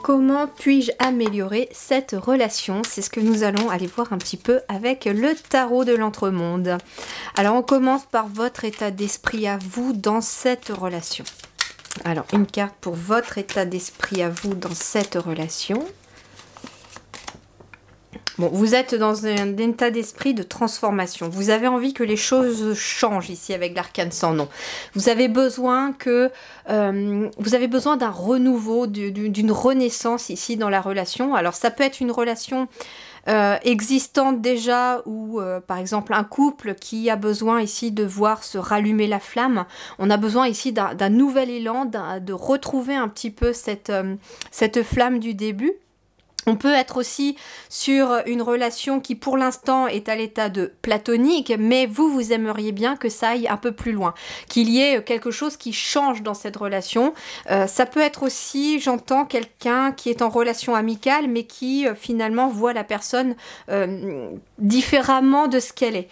Comment puis-je améliorer cette relation? C'est ce que nous allons aller voir un petit peu avec le tarot de l'entremonde. Alors on commence par votre état d'esprit à vous dans cette relation. Alors une carte pour votre état d'esprit à vous dans cette relation. Bon, vous êtes dans un état d'esprit de transformation. Vous avez envie que les choses changent ici avec l'arcane sans nom. Vous avez besoin d'un renouveau, d'une renaissance ici dans la relation. Alors ça peut être une relation existante déjà ou par exemple un couple qui a besoin ici de voir se rallumer la flamme. On a besoin ici d'un nouvel élan, de retrouver un petit peu cette flamme du début. On peut être aussi sur une relation qui pour l'instant est à l'état de platonique, mais vous aimeriez bien que ça aille un peu plus loin, qu'il y ait quelque chose qui change dans cette relation. Ça peut être aussi, j'entends, quelqu'un qui est en relation amicale, mais qui finalement voit la personne différemment de ce qu'elle est.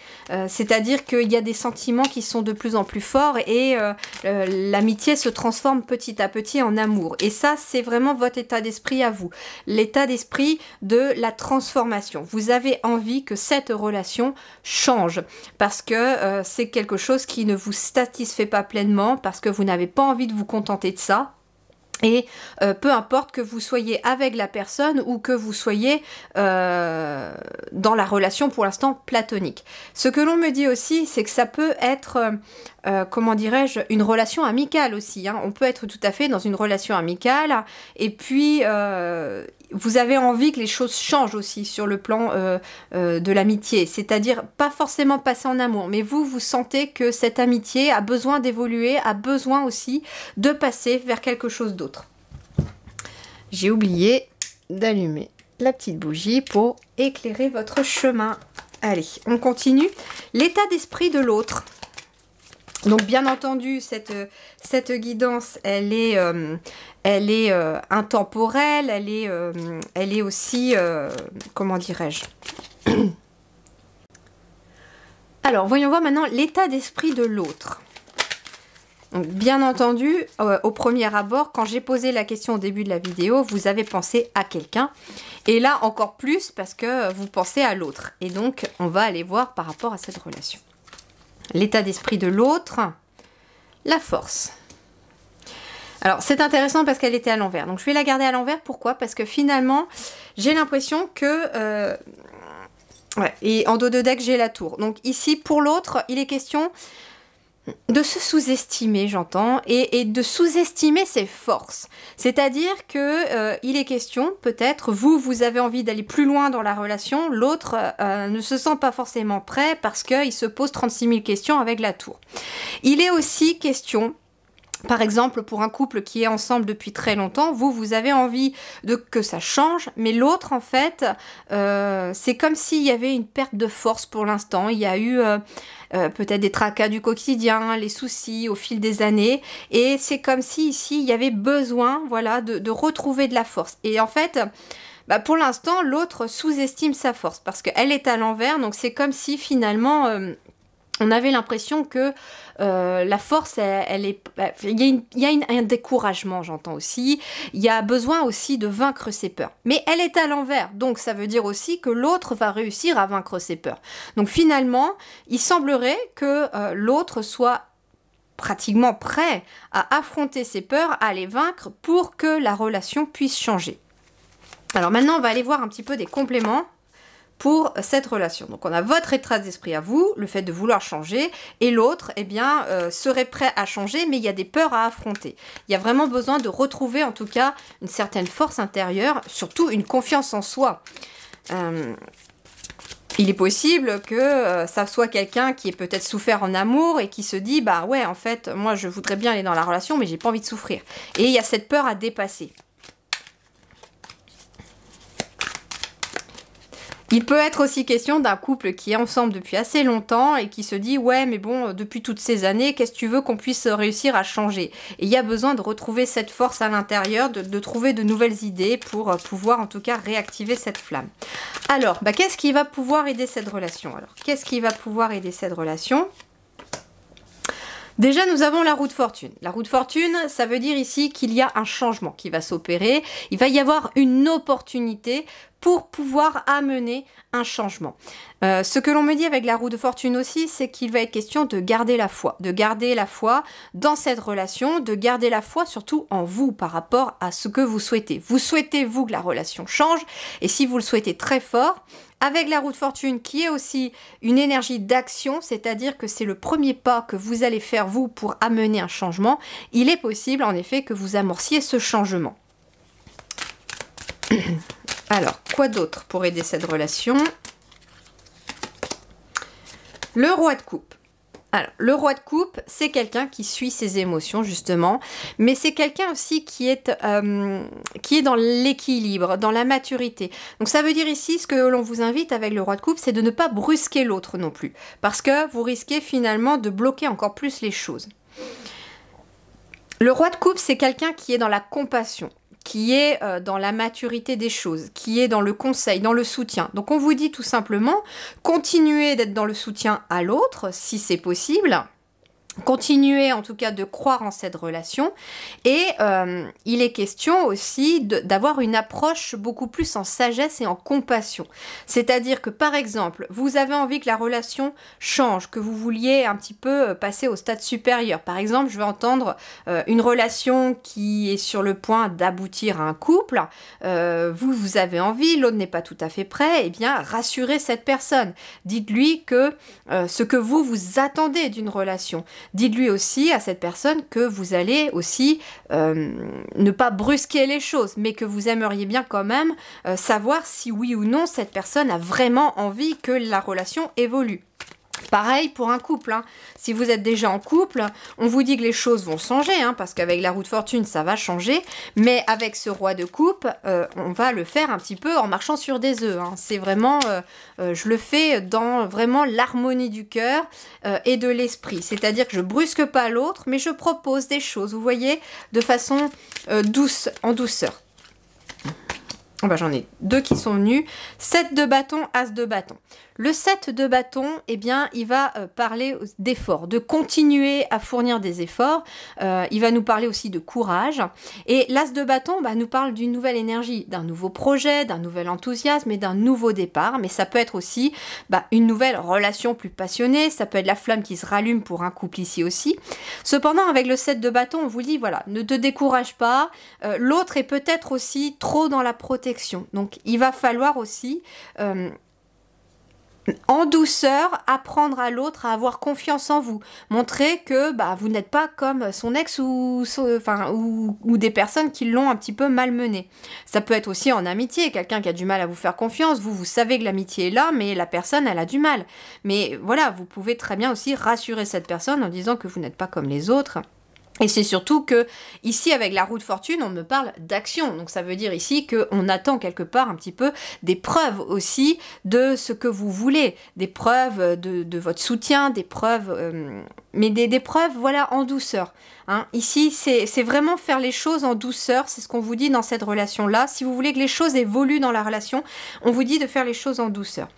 C'est-à-dire qu'il y a des sentiments qui sont de plus en plus forts et l'amitié se transforme petit à petit en amour. Et ça, c'est vraiment votre état d'esprit à vous. L'état d'esprit de la transformation. Vous avez envie que cette relation change parce que c'est quelque chose qui ne vous satisfait pas pleinement, parce que vous n'avez pas envie de vous contenter de ça. Et peu importe que vous soyez avec la personne ou que vous soyez dans la relation pour l'instant platonique. Ce que l'on me dit aussi, c'est que ça peut être, comment dirais-je, une relation amicale aussi. Hein. On peut être tout à fait dans une relation amicale et puis vous avez envie que les choses changent aussi sur le plan de l'amitié. C'est-à-dire pas forcément passer en amour, mais vous sentez que cette amitié a besoin d'évoluer, a besoin aussi de passer vers quelque chose d'autre. J'ai oublié d'allumer la petite bougie pour éclairer votre chemin. Allez, on continue. L'état d'esprit de l'autre. Donc bien entendu, cette guidance, elle est intemporelle, elle est aussi, comment dirais-je. Alors, voyons voir maintenant l'état d'esprit de l'autre. Donc, bien entendu, au premier abord, quand j'ai posé la question au début de la vidéo, vous avez pensé à quelqu'un. Et là, encore plus, parce que vous pensez à l'autre. Et donc, on va aller voir par rapport à cette relation. L'état d'esprit de l'autre, la force. Alors, c'est intéressant parce qu'elle était à l'envers. Donc, je vais la garder à l'envers. Pourquoi? Parce que finalement, j'ai l'impression que... ouais, et en dos de deck, j'ai la tour. Donc, ici, pour l'autre, il est question... de se sous-estimer, j'entends, et de sous-estimer ses forces. C'est-à-dire que il est question, peut-être, vous avez envie d'aller plus loin dans la relation, l'autre ne se sent pas forcément prêt parce qu'il se pose 36 000 questions avec la tour. Il est aussi question... Par exemple, pour un couple qui est ensemble depuis très longtemps, vous avez envie que ça change, mais l'autre, en fait, c'est comme s'il y avait une perte de force pour l'instant. Il y a eu peut-être des tracas du quotidien, les soucis au fil des années, et c'est comme si ici, il y avait besoin, voilà, de retrouver de la force. Et en fait... bah pour l'instant, l'autre sous-estime sa force, parce qu'elle est à l'envers, donc c'est comme si finalement... on avait l'impression que la force, il y a un découragement, j'entends aussi. Il y a besoin aussi de vaincre ses peurs. Mais elle est à l'envers, donc ça veut dire aussi que l'autre va réussir à vaincre ses peurs. Donc finalement, il semblerait que l'autre soit pratiquement prêt à affronter ses peurs, à les vaincre pour que la relation puisse changer. Alors maintenant, on va aller voir un petit peu des compléments pour cette relation. Donc on a votre état d'esprit à vous, le fait de vouloir changer, et l'autre, eh bien, serait prêt à changer, mais il y a des peurs à affronter. Il y a vraiment besoin de retrouver, en tout cas, une certaine force intérieure, surtout une confiance en soi. Il est possible que ça soit quelqu'un qui ait peut-être souffert en amour et qui se dit, bah ouais, en fait, moi je voudrais bien aller dans la relation, mais j'ai pas envie de souffrir. Et il y a cette peur à dépasser. Il peut être aussi question d'un couple qui est ensemble depuis assez longtemps et qui se dit « Ouais, mais bon, depuis toutes ces années, qu'est-ce que tu veux qu'on puisse réussir à changer ?» Et il y a besoin de retrouver cette force à l'intérieur, de trouver de nouvelles idées pour pouvoir en tout cas réactiver cette flamme. Alors, bah, qu'est-ce qui va pouvoir aider cette relation? Alors, qu'est-ce qui va pouvoir aider cette relation? Déjà, nous avons la roue de fortune. La roue de fortune, ça veut dire ici qu'il y a un changement qui va s'opérer. Il va y avoir une opportunité pour pouvoir amener un changement. Ce que l'on me dit avec la roue de fortune aussi, c'est qu'il va être question de garder la foi dans cette relation, de garder la foi surtout en vous par rapport à ce que vous souhaitez. Vous souhaitez, vous, que la relation change, et si vous le souhaitez très fort, avec la roue de fortune qui est aussi une énergie d'action, c'est-à-dire que c'est le premier pas que vous allez faire vous pour amener un changement, il est possible en effet que vous amorciez ce changement. Alors, quoi d'autre pour aider cette relation? Le roi de coupe. Alors, le roi de coupe, c'est quelqu'un qui suit ses émotions, justement, mais c'est quelqu'un aussi qui est dans l'équilibre, dans la maturité. Donc, ça veut dire ici, ce que l'on vous invite avec le roi de coupe, c'est de ne pas brusquer l'autre non plus, parce que vous risquez finalement de bloquer encore plus les choses. Le roi de coupe, c'est quelqu'un qui est dans la compassion, qui est dans la maturité des choses, qui est dans le conseil, dans le soutien. Donc on vous dit tout simplement, continuez d'être dans le soutien à l'autre, si c'est possible. Continuez en tout cas de croire en cette relation et il est question aussi d'avoir une approche beaucoup plus en sagesse et en compassion. C'est-à-dire que par exemple, vous avez envie que la relation change, que vous vouliez un petit peu passer au stade supérieur. Par exemple, je vais entendre une relation qui est sur le point d'aboutir à un couple. Vous avez envie, l'autre n'est pas tout à fait prêt. Eh bien, rassurez cette personne. Dites-lui que ce que vous attendez d'une relation. Dites-lui aussi à cette personne que vous allez aussi ne pas brusquer les choses, mais que vous aimeriez bien quand même savoir si oui ou non cette personne a vraiment envie que la relation évolue. Pareil pour un couple, hein. Si vous êtes déjà en couple, on vous dit que les choses vont changer, hein, parce qu'avec la roue de fortune, ça va changer, mais avec ce roi de coupe, on va le faire un petit peu en marchant sur des œufs, hein. C'est vraiment, je le fais dans vraiment l'harmonie du cœur et de l'esprit, c'est-à-dire que je brusque pas l'autre, mais je propose des choses, vous voyez, de façon douce, en douceur. Oh bah, j'en ai deux qui sont venus. 7 de bâton, as de bâton. Le 7 de bâton, eh bien, il va parler d'efforts, de continuer à fournir des efforts. Il va nous parler aussi de courage. Et l'as de bâton nous parle d'une nouvelle énergie, d'un nouveau projet, d'un nouvel enthousiasme et d'un nouveau départ. Mais ça peut être aussi une nouvelle relation plus passionnée. Ça peut être la flamme qui se rallume pour un couple ici aussi. Cependant, avec le 7 de bâton, on vous dit, voilà, ne te décourage pas. L'autre est peut-être aussi trop dans la protection. Donc, il va falloir aussi... en douceur, apprendre à l'autre à avoir confiance en vous. Montrer que vous n'êtes pas comme son ex ou des personnes qui l'ont un petit peu malmené. Ça peut être aussi en amitié, quelqu'un qui a du mal à vous faire confiance. Vous savez que l'amitié est là, mais la personne, elle a du mal. Mais voilà, vous pouvez très bien aussi rassurer cette personne en disant que vous n'êtes pas comme les autres. Et c'est surtout que, ici, avec la roue de fortune, on me parle d'action. Donc ça veut dire ici qu'on attend quelque part un petit peu des preuves aussi de ce que vous voulez. Des preuves de votre soutien, des preuves... mais des preuves, voilà, en douceur. Hein. Ici, c'est vraiment faire les choses en douceur. C'est ce qu'on vous dit dans cette relation-là. Si vous voulez que les choses évoluent dans la relation, on vous dit de faire les choses en douceur.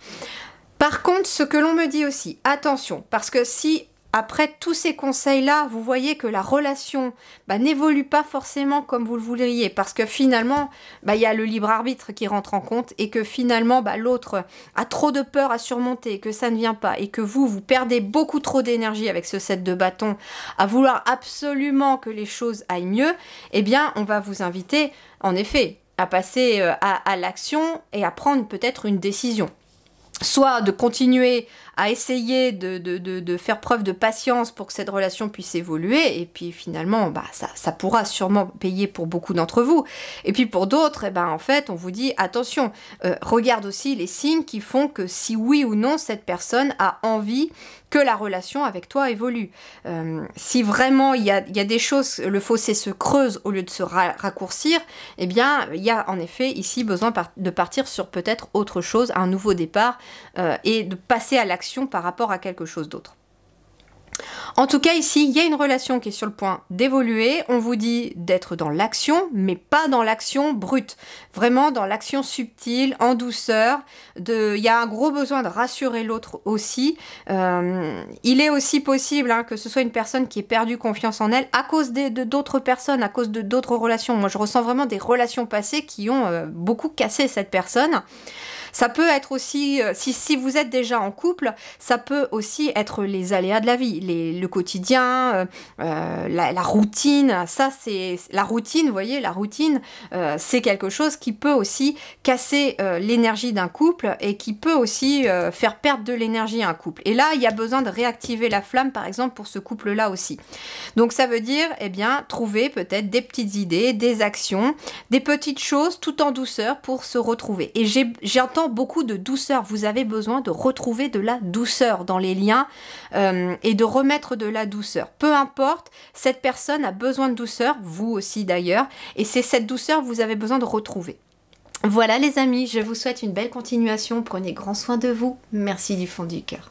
Par contre, ce que l'on me dit aussi, attention, parce que si... après tous ces conseils-là, vous voyez que la relation n'évolue pas forcément comme vous le voudriez, parce que finalement, y a le libre arbitre qui rentre en compte, et que finalement, l'autre a trop de peur à surmonter, que ça ne vient pas, et que vous perdez beaucoup trop d'énergie avec ce 7 de bâton, à vouloir absolument que les choses aillent mieux, eh bien, on va vous inviter, en effet, à passer à l'action et à prendre peut-être une décision. Soit de continuer à essayer de faire preuve de patience pour que cette relation puisse évoluer, et puis finalement, ça pourra sûrement payer pour beaucoup d'entre vous. Et puis pour d'autres, en fait, on vous dit, attention, regarde aussi les signes qui font que si oui ou non, cette personne a envie que la relation avec toi évolue. Si vraiment il y a des choses, le fossé se creuse au lieu de se raccourcir, eh bien, il y a en effet ici besoin de partir sur peut-être autre chose, un nouveau départ, et de passer à l'action par rapport à quelque chose d'autre. En tout cas, ici, il y a une relation qui est sur le point d'évoluer. On vous dit d'être dans l'action, mais pas dans l'action brute. Vraiment dans l'action subtile, en douceur. Il y a un gros besoin de rassurer l'autre aussi. Il est aussi possible que ce soit une personne qui ait perdu confiance en elle à cause d'autres personnes, à cause de d'autres relations. Moi, je ressens vraiment des relations passées qui ont beaucoup cassé cette personne. Ça peut être aussi, si vous êtes déjà en couple, ça peut aussi être les aléas de la vie, le quotidien, la routine. Ça, c'est la routine, vous voyez, la routine, c'est quelque chose qui peut aussi casser l'énergie d'un couple et qui peut aussi faire perdre de l'énergie à un couple. Et là, il y a besoin de réactiver la flamme, par exemple, pour ce couple-là aussi. Donc, ça veut dire, eh bien, trouver peut-être des petites idées, des actions, des petites choses, tout en douceur pour se retrouver. Et j'entends beaucoup de douceur. Vous avez besoin de retrouver de la douceur dans les liens et de remettre de la douceur. Peu importe, cette personne a besoin de douceur, vous aussi d'ailleurs, et c'est cette douceur que vous avez besoin de retrouver. Voilà les amis, je vous souhaite une belle continuation. Prenez grand soin de vous. Merci du fond du cœur.